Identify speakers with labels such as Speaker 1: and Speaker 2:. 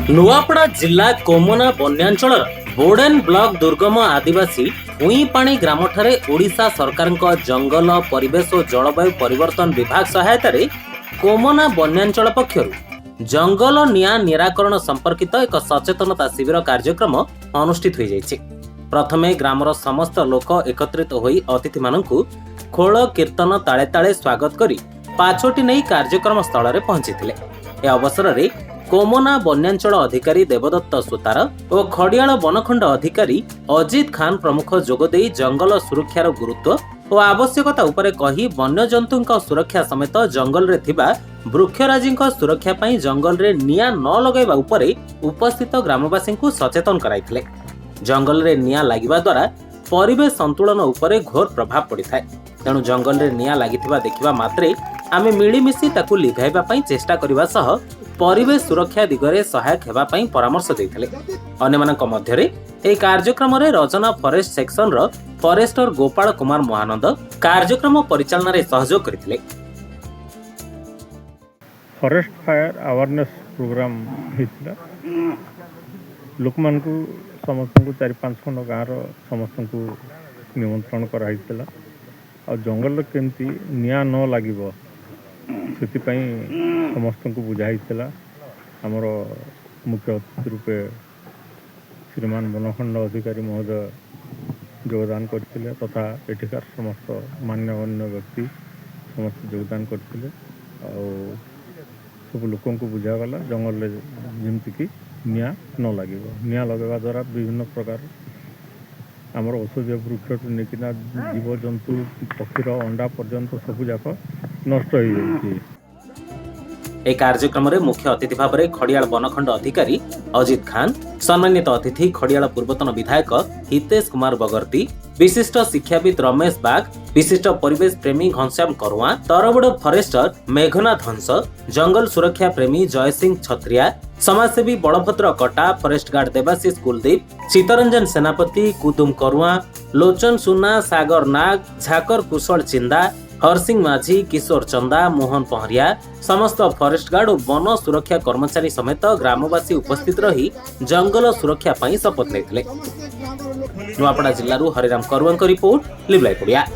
Speaker 1: नुआपड़ा जिला कोमना बन्यांचल बोडेन ब्लॉक दुर्गम आदिवासी भूईपाणी ग्रामठारे ओडिशा सरकार जंगल परिवेश और जलवायु परिवर्तन विभाग सहायता कोमना बन्यांचल पक्षर जंगल निया निराकरण संपर्कित एक सचेतनता शिविर कार्यक्रम अनुष्ठित हो जाइछि। प्रथमे ग्रामर समस्त लोक एकत्रित होई अतिथि मानकु खोल कीर्तन ताले ताले स्वागत करी पाछोटी नहीं कार्यक्रम स्थल रे पहुंचीथिले। ए अवसर रे कोमना बन्यांचल अधिकारी देवदत्त सुतार और खड़ियाल बनखंड अधिकारी अजित खान प्रमुख जोगदे जंगल सुरक्षार गुरुत्व और आवश्यकता उपरे कही वन्यजंतु सुरक्षा समेत जंगल रे थिबा वृक्षराजी सुरक्षा पई जंगल रे निया न लगाइबा उपरे उपस्थित ग्रामवासी को सचेतन कराइथिले। जंगल रे निया लागिबा द्वारा परिवेश संतुलन उपरे घोर प्रभाव पड़िଥାଏ। तेणु जंगल रे निया लागिथिबा देखिबा मात्रे आमे मिलीमिशी ताकू लिभाइबा पई चेष्टा करिबा सह परिवेश सुरक्षा दिगरे सहायक हेबा पई परामर्श दैथिले। अन्यमानक मध्यरे एही कार्यक्रम रे रजना फॉरेस्ट सेक्शन रो फॉरेस्टर गोपाल कुमार महानंद कार्यक्रम परिचालन रे सहयोग करथिले।
Speaker 2: फॉरेस्ट फायर अवेयरनेस प्रोग्राम हेतिला लोक मान को समस्त को 4-5 खंड गाँव समस्त को निमंत्रण कराइला और जंगल केमती निया न लागिबो से समस्त को बुझाइला। आमर मुख्य अतिथि रूपे श्रीमान बनखंड अधिकारी महोदय योगदान करथिले तथा एठिकार समस्त मान्यगण्य व्यक्ति समस्त योगदान करथिले और सब लोकों को बुझागला जंगल जमती कि निया न लगे। निया लगेगा द्वारा विभिन्न प्रकार आमर औषधीय वृक्ष लेकिन जीव जंतु पक्षीर अंडा पर्यंत सबूक नष्ट हो जाए।
Speaker 1: ए कार्यक्रम रे मुख्य अतिथि भाव में खड़ियाल बनखंड अधिकारी अजित खान, सम्मानित अतिथि खड़ियाल पूर्वतन विधायक हितेश कुमार बगर्ती, विशिष्ट शिक्षाविद रमेश बाग, विशिष्ट परिवेश प्रेमी घनश्याम करुआ, तरबड़ फॉरेस्टर मेघनाथ हंस, जंगल सुरक्षा प्रेमी जय सिंह छत्रिया, समाजसेवी बड़भद्र कटा, फॉरेस्ट गार्ड देवाशीष कुलदीप, चितरंजन सेनापति, कुदुम करुआ, लोचन सुना, सागर नाग, झाकर कुशल चिंदा, हरसिंह माझी, किशोर चंदा, मोहन पहरिया, समस्त फॉरेस्ट गार्ड और वन सुरक्षा कर्मचारी समेत ग्रामवासी उपस्थित रही जंगल सुरक्षा पई शपथ लेथिले। नुआपड़ा जिल्लारू हरिराम करुआंक रिपोर्ट, लिवलाइपुड़िया।